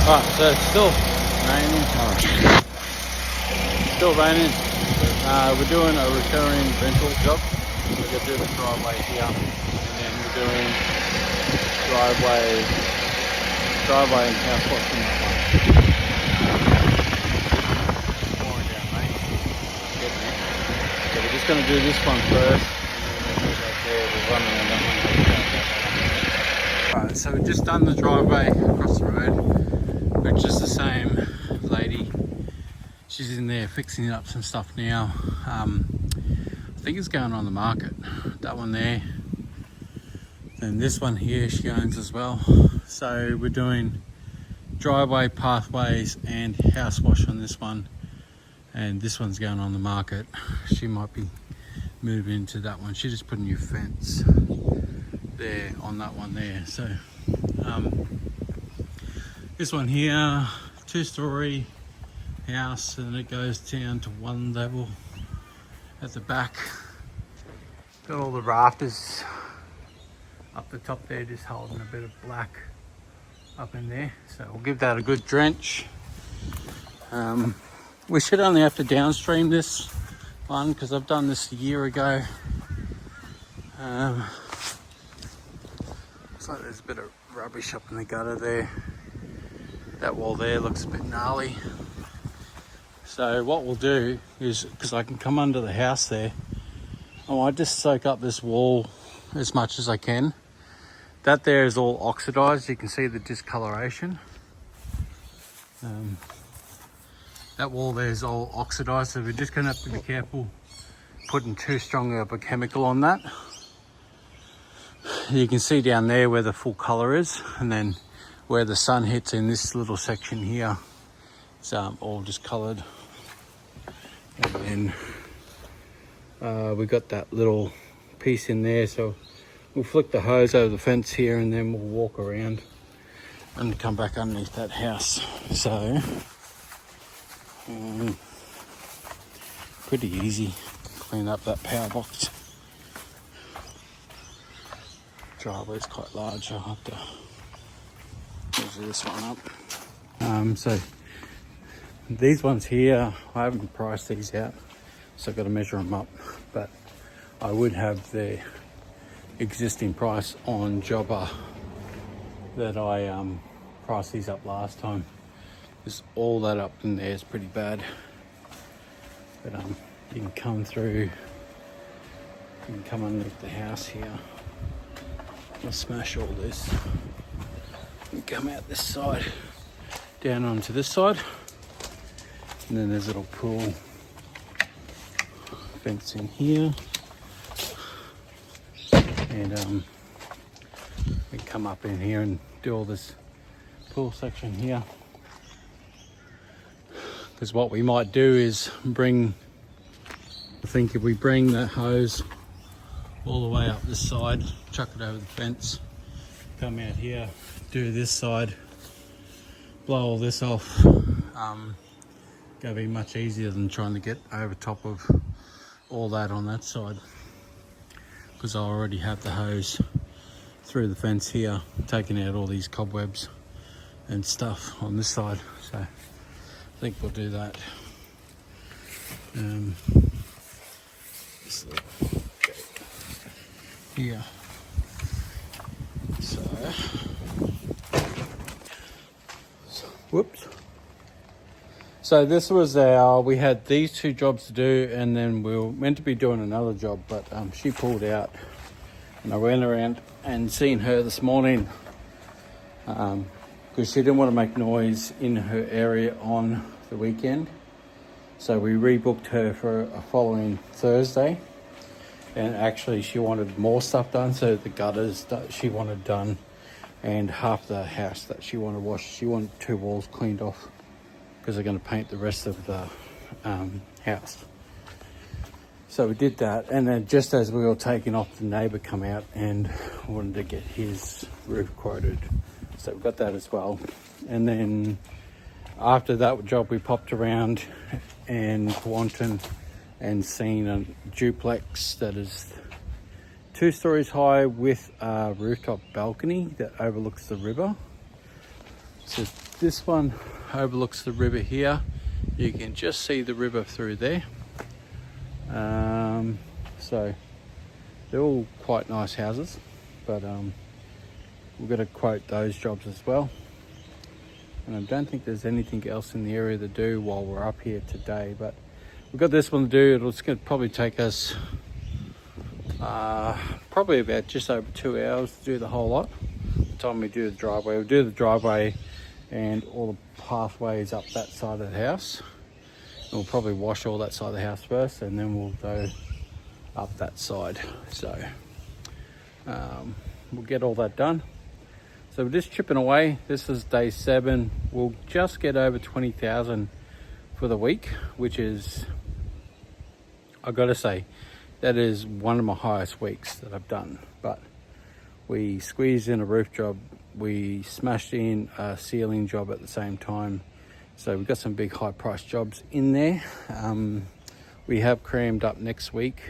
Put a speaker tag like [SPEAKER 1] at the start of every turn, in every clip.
[SPEAKER 1] Alright, so it's still raining. Still raining. We're doing a recurring rental job. We're going to do the driveway here, and then we're doing driveway and house washing that one. Pouring down, mate. Getting there. So we're just going to do this one first, and then we'll run around that one. Alright, so we've just done the driveway across the road, which is the same lady. She's in there fixing up some stuff now. I think it's going on the market. That one there. And this one here she owns as well. So we're doing driveway, pathways and house wash on this one. And this one's going on the market. She might be moving into that one. She just put a new fence there on that one there. So this one here, 2-story house, and it goes down to one level at the back. Got all the rafters up the top there, just holding a bit of black up in there. So we'll give that a good drench. We should only have to downstream this one because I've done this a year ago. Looks like there's a bit of rubbish up in the gutter there. That wall there looks a bit gnarly. So what we'll do is, because I can come under the house there, I might just soak up this wall as much as I can. That there is all oxidized. You can see the discoloration. That wall there is all oxidized, so we're just going to have to be careful putting too strong of a chemical on that. You can see down there where the full color is, and then where the sun hits in this little section here, it's all discolored. And then we got that little piece in there, so we'll flick the hose over the fence here, and then we'll walk around and come back underneath that house. So pretty easy to clean up that power box. Driveway's quite large. I'll have to measure this one up. So these ones here, I haven't priced these out, so I've got to measure them up, but I would have the existing price on Jobber that I priced these up last time. Just all that up in there is pretty bad, but you can come through, you can come underneath the house here. I'll smash all this and come out this side down onto this side, and then there's a little pool fence in here, and we come up in here and do all this pool section here, because what we might do is I think if we bring the hose all the way up this side, chuck it over the fence, come out here, do this side, blow all this off, gonna be much easier than trying to get over top of all that on that side, because I already have the hose through the fence here, taking out all these cobwebs and stuff on this side. So I think we'll do that. This little gate here. So whoops. So this was we had these 2 jobs to do, and then we were meant to be doing another job, but she pulled out, and I went around and seen her this morning because she didn't want to make noise in her area on the weekend. So we rebooked her for a following Thursday, and actually she wanted more stuff done, so the gutters that she wanted done and half the house that she wanted washed. She wanted 2 walls cleaned off because they're going to paint the rest of the house. So we did that, and then just as we were taking off, the neighbour come out and wanted to get his roof quoted. So we got that as well. And then after that job, we popped around in Wanton and seen a duplex that is 2 stories high with a rooftop balcony that overlooks the river. It's just This one overlooks the river here. You can just see the river through there. So they're all quite nice houses, but we're going to quote those jobs as well. And I don't think there's anything else in the area to do while we're up here today, but we've got this one to do. It's going to probably take us probably about just over 2 hours to do the whole lot. The time we do the driveway, we'll do the driveway and all the pathways up that side of the house. And we'll probably wash all that side of the house first, and then we'll go up that side. So we'll get all that done. So we're just chipping away. This is day 7. We'll just get over 20,000 for the week, which is, I've got to say, that is one of my highest weeks that I've done. But we squeezed in a roof job, we smashed in a ceiling job at the same time. So we've got some big high price jobs in there. We have crammed up next week,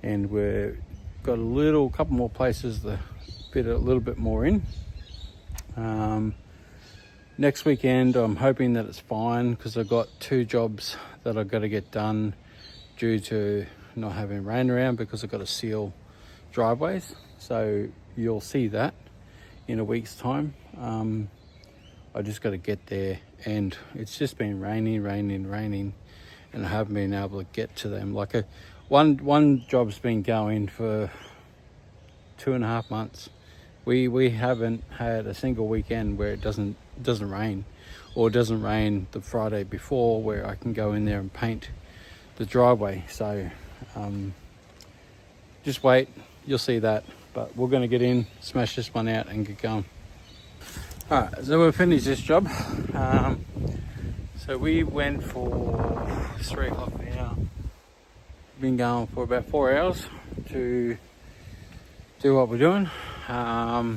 [SPEAKER 1] and we've got a couple more places to fit a little bit more in. Next weekend I'm hoping that it's fine, because I've got 2 jobs that I've got to get done due to not having rain around, because I've got to seal driveways. So you'll see that in a week's time. I just got to get there, and it's just been raining, and I haven't been able to get to them. Like one job's been going for 2.5 months. We haven't had a single weekend where it doesn't rain, or it doesn't rain the Friday before, where I can go in there and paint the driveway. So just wait, you'll see that. But we're going to get in, smash this one out and get going. Alright, so we've finished this job. So we went for 3 o'clock now. Been going for about 4 hours to do what we're doing. I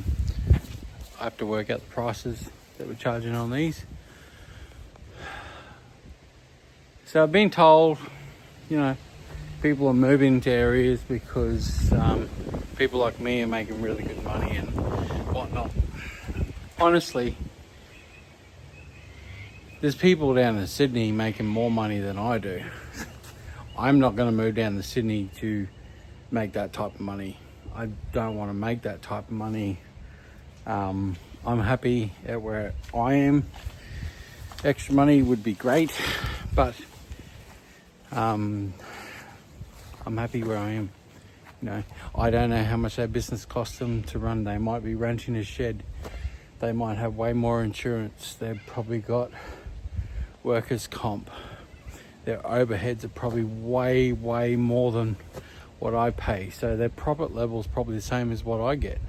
[SPEAKER 1] have to work out the prices that we're charging on these. So I've been told, people are moving to areas because people like me are making really good money and whatnot. Honestly, there's people down in Sydney making more money than I do. I'm not going to move down to Sydney to make that type of money. I don't want to make that type of money. I'm happy at where I am. Extra money would be great, but I'm happy where I am. I don't know how much that business costs them to run. They might be renting a shed. They might have way more insurance. They've probably got workers' comp. Their overheads are probably way more than what I pay. So their profit level is probably the same as what I get.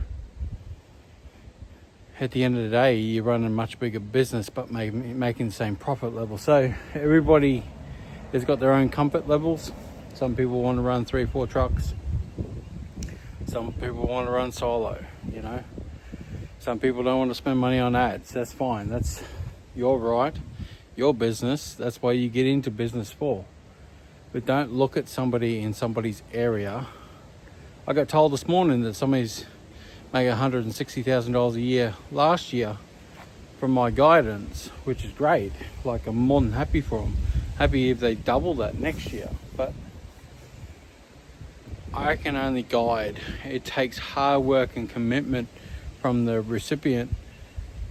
[SPEAKER 1] At the end of the day, you run a much bigger business, but making the same profit level. So everybody has got their own comfort levels. Some people want to run 3-4 trucks. Some people want to run solo, Some people don't want to spend money on ads. That's fine. That's your right, your business. That's why you get into business for. But don't look at somebody in somebody's area. I got told this morning that somebody's making $160,000 a year last year from my guidance, which is great. Like, I'm more than happy for them. Happy if they double that next year. But I can only guide. It takes hard work and commitment from the recipient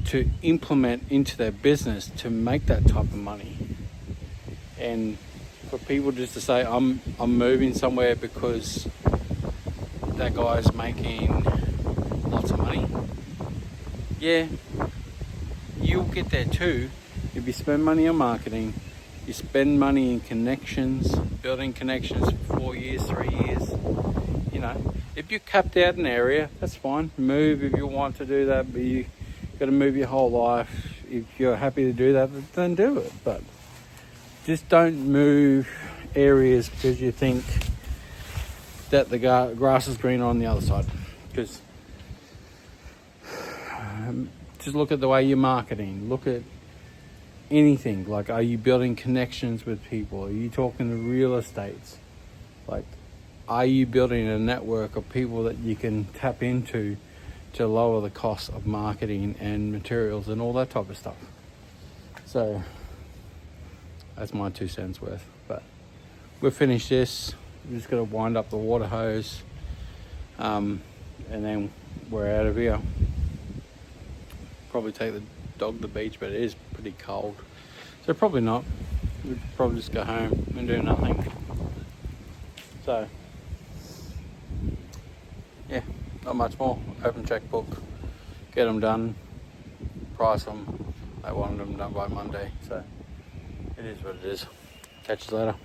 [SPEAKER 1] to implement into their business to make that type of money. And for people just to say, I'm moving somewhere because that guy's making lots of money. Yeah, you'll get there too if you spend money on marketing, you spend money in connections, building connections for 4 years, 3 years. If you're capped out an area, that's fine. Move if you want to do that, but you got to move your whole life. If you're happy to do that, then do it. But just don't move areas because you think that the grass is green on the other side. Because just look at the way you're marketing. Look at anything. Like, are you building connections with people? Are you talking to real estates? Like, are you building a network of people that you can tap into to lower the cost of marketing and materials and all that type of stuff. So that's my 2 cents worth. But we've finished this. We're just going to wind up the water hose, and then we're out of here. Probably take the dog to the beach, but it is pretty cold, so probably not. We'd probably just go home and do nothing. So yeah, not much more. Open checkbook, get them done, price them. They wanted them done by Monday, so it is what it is. Catch you later.